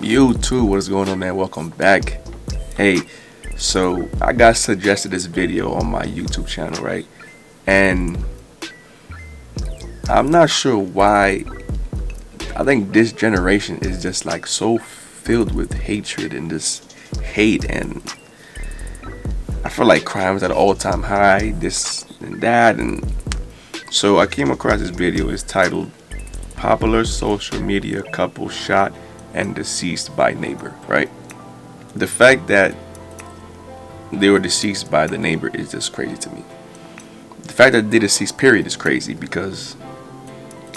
YouTube, what is going on, man? Welcome back. Hey, so I got suggested this video on my YouTube channel, right? And I'm not sure why. I think this generation is just like so filled with hatred and this hate, and I feel like crime is at an all-time high, this and that. And so I came across this video. It's titled "Popular Social Media Couple Shot and Deceased by Neighbor," right? The fact that they were deceased by the neighbor is just crazy to me. The fact that they deceased period is crazy, because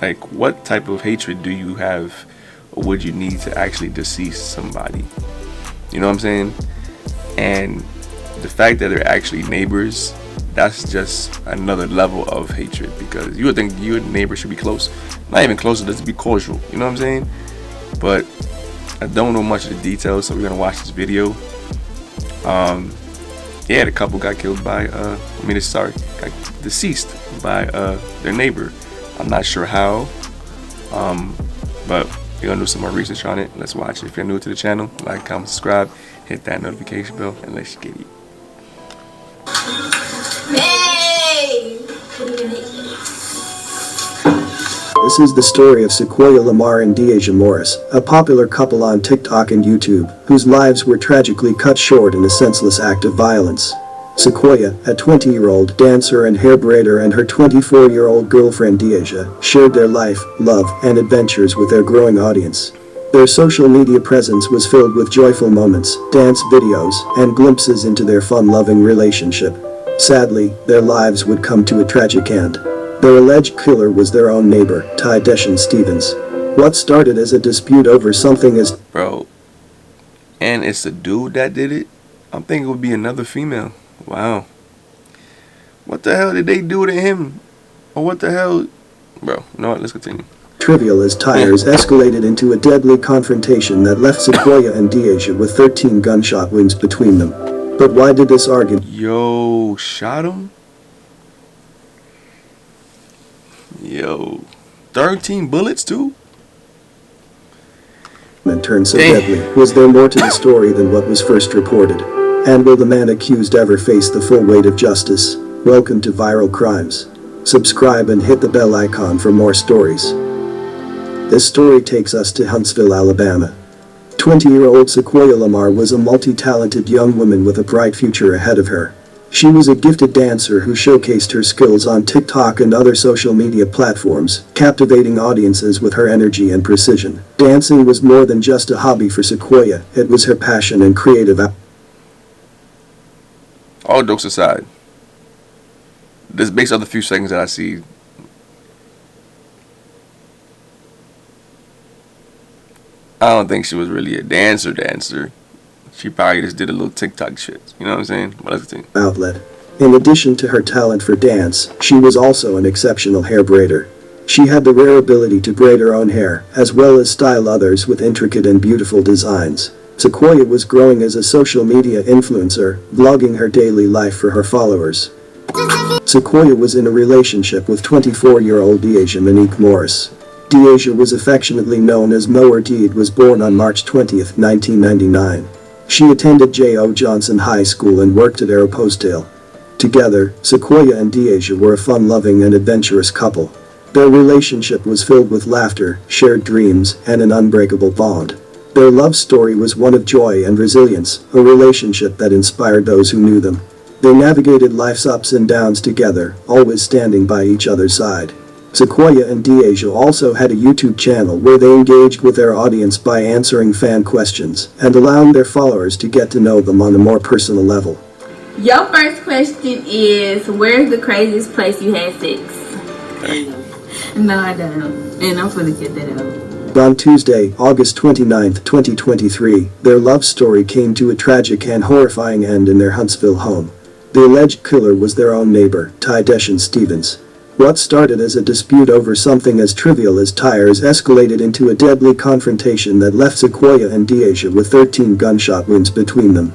like, what type of hatred do you have or would you need to actually decease somebody? You know what I'm saying? And the fact that they're actually neighbors, that's just another level of hatred, because you would think you and neighbor should be close. Not even closer, just be cordial. You know what I'm saying? But I don't know much of the details, so we're gonna watch this video. Yeah, the couple got killed by got deceased by their neighbor. I'm not sure how, but we're gonna do some more research on it. Let's watch it. If you're new to the channel, like, comment, subscribe, hit that notification bell, and let's get it. Hey! This is the story of Sequoia Lamar and Deasia Morris, a popular couple on TikTok and YouTube, whose lives were tragically cut short in a senseless act of violence. Sequoia, a 20-year-old dancer and hair braider, and her 24-year-old girlfriend Deasia shared their life, love, and adventures with their growing audience. Their social media presence was filled with joyful moments, dance videos, and glimpses into their fun-loving relationship. Sadly, their lives would come to a tragic end. Their alleged killer was their own neighbor, Sh0t Stevens. What started as a dispute over something as Bro, and it's the dude that did it? I'm thinking it would be another female. Wow. What the hell did they do to him? Or what the hell? Bro, you know what? Let's continue. trivial as tires escalated into a deadly confrontation that left Sequoia and Deasia with 13 gunshot wounds between them. But why did this argument Yo, shot him? Yo, 13 bullets too? turn so deadly? Was there more to the story than what was first reported? And will the man accused ever face the full weight of justice? Welcome to Viral Crimes. Subscribe and hit the bell icon for more stories. This story takes us to Huntsville, Alabama. 20-year-old Sequoia Lamar was a multi-talented young woman with a bright future ahead of her. She was a gifted dancer who showcased her skills on TikTok and other social media platforms, captivating audiences with her energy and precision. Dancing was more than just a hobby for Sequoia, it was her passion and creative All jokes aside, this based on the few seconds that I see, I don't think she was really a dancer. She probably just did a little TikTok shit. You know what I'm saying? But let's continue. Outlet. In addition to her talent for dance, she was also an exceptional hair braider. She had the rare ability to braid her own hair, as well as style others with intricate and beautiful designs. Sequoia was growing as a social media influencer, vlogging her daily life for her followers. Sequoia was in a relationship with 24-year-old Deasia Monique Morris. Deasia was affectionately known as Mo, or Deed, was born on March 20, 1999. She attended J.O. Johnson High School and worked at Aeropostale. Together, Sequoia and Deasia were a fun-loving and adventurous couple. Their relationship was filled with laughter, shared dreams, and an unbreakable bond. Their love story was one of joy and resilience, a relationship that inspired those who knew them. They navigated life's ups and downs together, always standing by each other's side. Sequoia and Deasia also had a YouTube channel where they engaged with their audience by answering fan questions and allowing their followers to get to know them on a more personal level. Your first question is, where's the craziest place you had sex? No, I don't. And I'm gonna get that out. On Tuesday, August 29, 2023, their love story came to a tragic and horrifying end in their Huntsville home. The alleged killer was their own neighbor, Sh0t Stevens. What started as a dispute over something as trivial as tires escalated into a deadly confrontation that left Sequoia and Deasia with 13 gunshot wounds between them.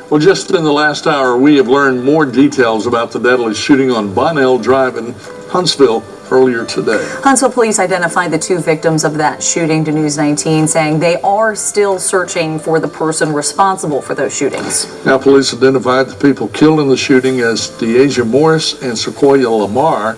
Well, just in the last hour, we have learned more details about the deadly shooting on Bonnell Drive in Huntsville. earlier today. Huntsville police identified the two victims of that shooting to News 19, saying they are still searching for the person responsible for those shootings. Now, police identified the people killed in the shooting as Deasia Morris and Sequoia Lamar.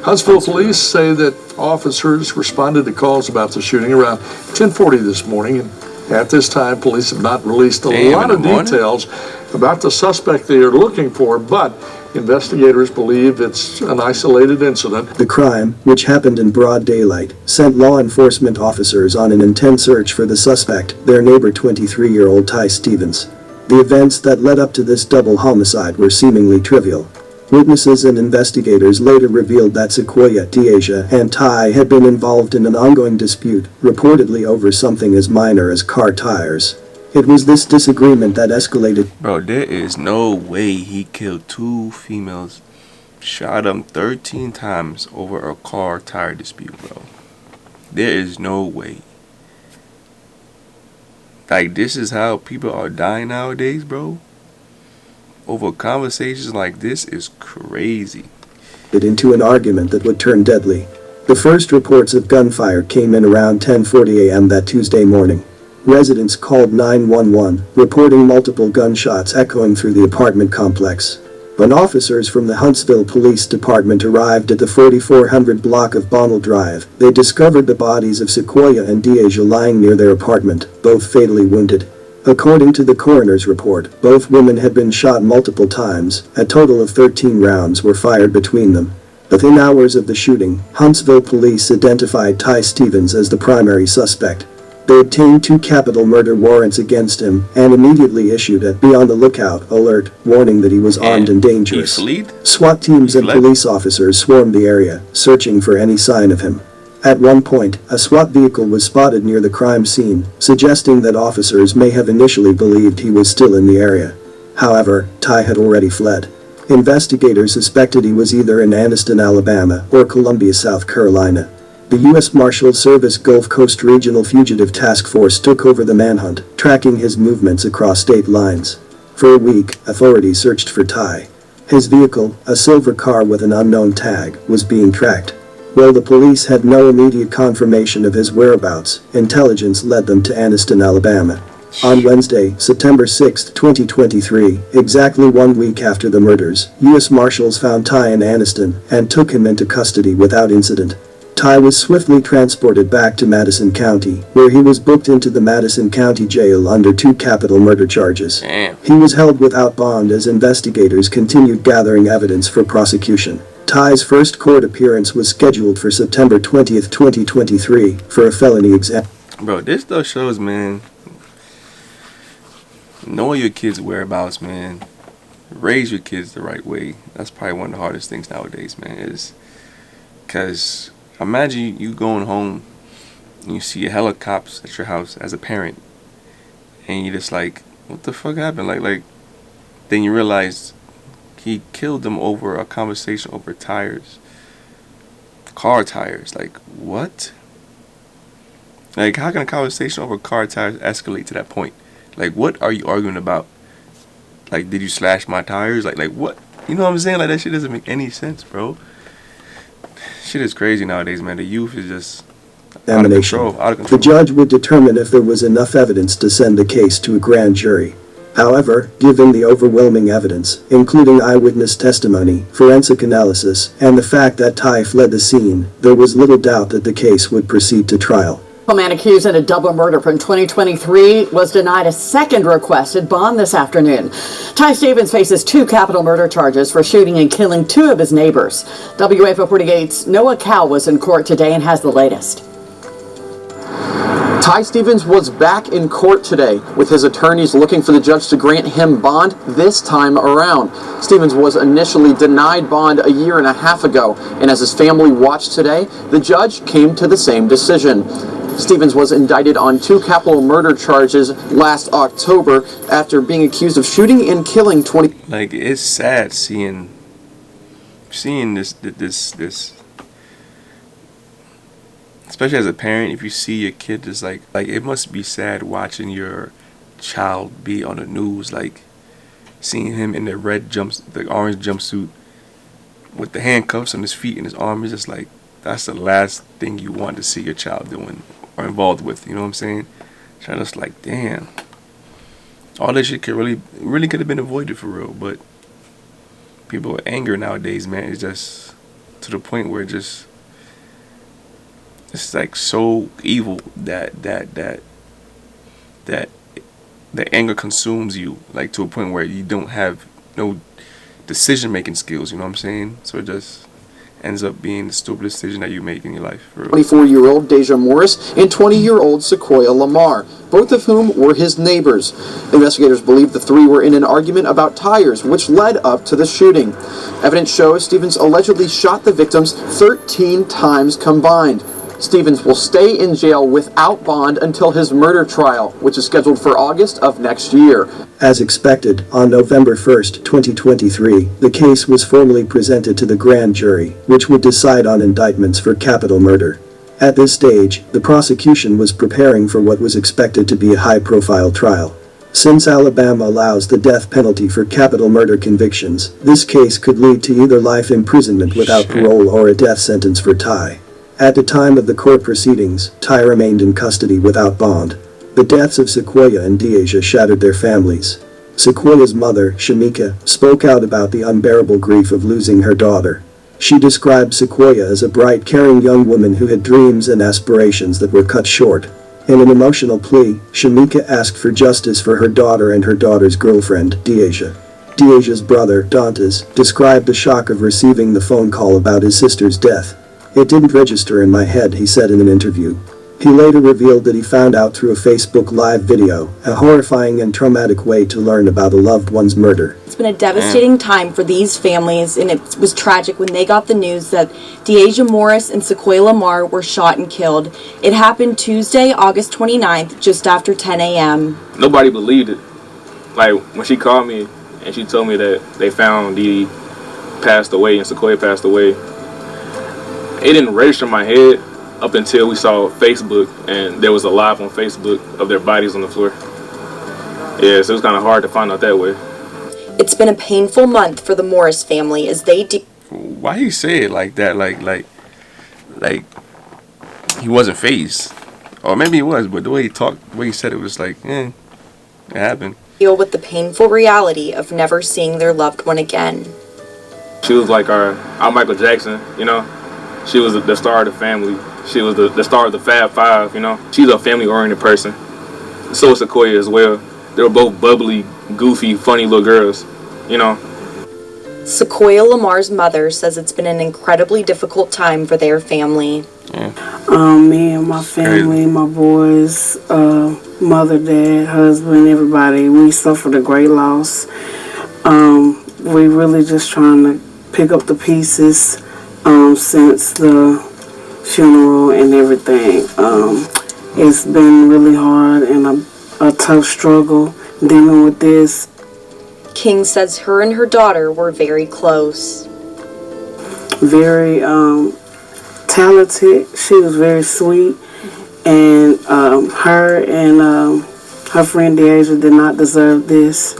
Huntsville police say that officers responded to calls about the shooting around 10:40 this morning. And at this time, police have not released a lot of details about the suspect they are looking for, but investigators believe it's an isolated incident. The crime, which happened in broad daylight, sent law enforcement officers on an intense search for the suspect, their neighbor 23-year-old Ty Stevens. The events that led up to this double homicide were seemingly trivial. Witnesses and investigators later revealed that Sequoia, Deasia, and Ty had been involved in an ongoing dispute, reportedly over something as minor as car tires. It was this disagreement that escalated. Bro, there is no way he killed two females, shot them 13 times over a car tire dispute, bro. There is no way. Like, this is how people are dying nowadays, bro. Over conversations like this is crazy. Into an argument that would turn deadly. The first reports of gunfire came in around 10:40 a.m. that Tuesday morning. Residents called 911, reporting multiple gunshots echoing through the apartment complex. When officers from the Huntsville Police Department arrived at the 4400 block of Bonnell Drive, they discovered the bodies of Sequoia and Deasia lying near their apartment, both fatally wounded. According to the coroner's report, both women had been shot multiple times. A total of 13 rounds were fired between them. Within hours of the shooting, Huntsville police identified Ty Stevens as the primary suspect. They obtained 2 capital murder warrants against him and immediately issued a "Be on the lookout" alert, warning that he was armed and dangerous. SWAT teams and police officers swarmed the area, searching for any sign of him. At one point, a SWAT vehicle was spotted near the crime scene, suggesting that officers may have initially believed he was still in the area. However, Ty had already fled. Investigators suspected he was either in Anniston, Alabama, or Columbia, South Carolina. The U.S. Marshals Service Gulf Coast Regional Fugitive Task Force took over the manhunt, tracking his movements across state lines. For a week, authorities searched for Ty. His vehicle, a silver car with an unknown tag, was being tracked. While the police had no immediate confirmation of his whereabouts, intelligence led them to Anniston, Alabama. On Wednesday, September 6, 2023, exactly 1 week after the murders, U.S. Marshals found Ty in Anniston and took him into custody without incident. Ty was swiftly transported back to Madison County, where he was booked into the Madison County Jail under 2 capital murder charges. He was held without bond as investigators continued gathering evidence for prosecution. Ty's first court appearance was scheduled for September 20, 2023, for a felony exam. Bro, this stuff shows, man, know your kids' whereabouts, man. Raise your kids the right way. That's probably one of the hardest things nowadays, man, is because imagine you going home and you see a hella cops at your house as a parent, and you just like, what the fuck happened? Like, then you realize he killed them over a conversation over tires, car tires. Like, what? Like, how can a conversation over car tires escalate to that point? Like, what are you arguing about? Like, did you slash my tires? Like what? You know what I'm saying? Like, that shit doesn't make any sense, bro. Shit is crazy nowadays, man. The youth is just out of control. The judge would determine if there was enough evidence to send the case to a grand jury. However, given the overwhelming evidence, including eyewitness testimony, forensic analysis, and the fact that Ty fled the scene, there was little doubt that the case would proceed to trial. A man accused in a double murder from 2023 was denied a second requested bond this afternoon. Ty Stevens faces 2 capital murder charges for shooting and killing 2 of his neighbors. WAFO 48's Noah Cow was in court today and has the latest. Ty Stevens was back in court today, with his attorneys looking for the judge to grant him bond this time around. Stevens was initially denied bond a year and a half ago, and as his family watched today, the judge came to the same decision. Stevens was indicted on 2 capital murder charges last October after being accused of shooting and killing 20. Like, it's sad seeing this. Especially as a parent, if you see your kid just like it must be sad watching your child be on the news, like seeing him in the orange jumpsuit with the handcuffs on his feet and his arm. Is just like, that's the last thing you want to see your child doing or involved with. You know what I'm saying? So I'm just like, damn, all this shit could really could have been avoided for real. But people with anger nowadays, man, is just to the point where it's like so evil that the anger consumes you, like to a point where you don't have no decision making skills. You know what I'm saying? So it just ends up being the stupidest decision that you make in your life. For real. 24-year-old Deja Morris and 20-year-old Sequoia Lamar, both of whom were his neighbors. Investigators believe the three were in an argument about tires, which led up to the shooting. Evidence shows Stevens allegedly shot the victims 13 times combined. Stevens will stay in jail without bond until his murder trial, which is scheduled for August of next year. As expected, on November 1, 2023, the case was formally presented to the grand jury, which would decide on indictments for capital murder. At this stage, the prosecution was preparing for what was expected to be a high-profile trial. Since Alabama allows the death penalty for capital murder convictions, this case could lead to either life imprisonment without parole or a death sentence for Ty. At the time of the court proceedings, Ty remained in custody without bond. The deaths of Sequoia and Deasia shattered their families. Sequoia's mother, Shamika, spoke out about the unbearable grief of losing her daughter. She described Sequoia as a bright, caring young woman who had dreams and aspirations that were cut short. In an emotional plea, Shamika asked for justice for her daughter and her daughter's girlfriend, Deasia. Deasia's brother, Dantes, described the shock of receiving the phone call about his sister's death. "It didn't register in my head," he said in an interview. He later revealed that he found out through a Facebook Live video, a horrifying and traumatic way to learn about a loved one's murder. It's been a devastating time for these families, and it was tragic when they got the news that Deasia Morris and Sequoia Lamar were shot and killed. It happened Tuesday, August 29th, just after 10 a.m. Nobody believed it. Like, when she called me and she told me that they found Dee passed away and Sequoia passed away, it didn't register in my head up until we saw Facebook and there was a live on Facebook of their bodies on the floor. Yeah, so it was kind of hard to find out that way. It's been a painful month for the Morris family as they Why he say it like that? Like he wasn't fazed, or maybe he was, but the way he talked, the way he said it was like, it happened. deal with the painful reality of never seeing their loved one again. She was like our Michael Jackson, you know. She was the star of the family. She was the star of the Fab Five, you know. She's a family-oriented person. So is Sequoia as well. They were both bubbly, goofy, funny little girls, you know. Sequoia Lamar's mother says it's been an incredibly difficult time for their family. Me and my family, my boys, mother, dad, husband, everybody, we suffered a great loss. We really just trying to pick up the pieces since the funeral and everything. It's been really hard and a tough struggle dealing with this. King says her and her daughter were very close. Very talented. She was very sweet, and her and her friend Deasia did not deserve this.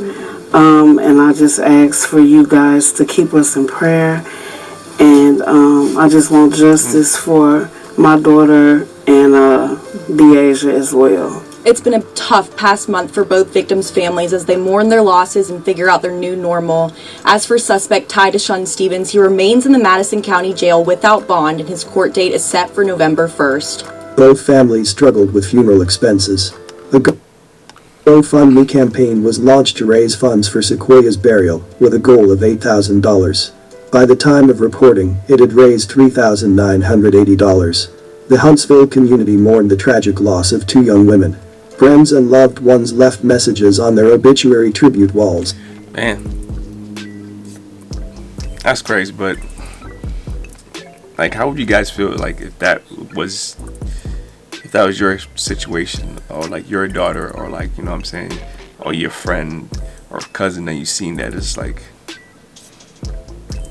And I just ask for you guys to keep us in prayer, and I just want justice for my daughter and Deasia as well. It's been a tough past month for both victims' families as they mourn their losses and figure out their new normal. As for suspect Ty Deshaun Stevens, he remains in the Madison County Jail without bond, and his court date is set for November 1st. Both families struggled with funeral expenses. A GoFundMe campaign was launched to raise funds for Sequoia's burial, with a goal of $8,000. By the time of reporting, it had raised $3,980. The Huntsville community mourned the tragic loss of two young women. Friends and loved ones left messages on their obituary tribute walls. Man, that's crazy, but like, how would you guys feel like if that was your situation, or like your daughter, or like, you know what I'm saying, or your friend or cousin that you seen that? It's like,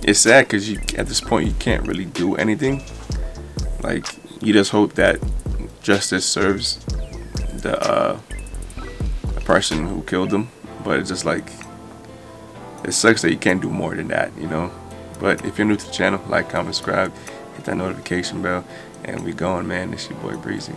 it's sad because you, at this point, you can't really do anything. Like, you just hope that justice serves the person who killed them, but it's just like, it sucks that you can't do more than that, you know. But if you're new to the channel, like, comment, subscribe, hit that notification bell, and we going, man. It's your boy Breezy.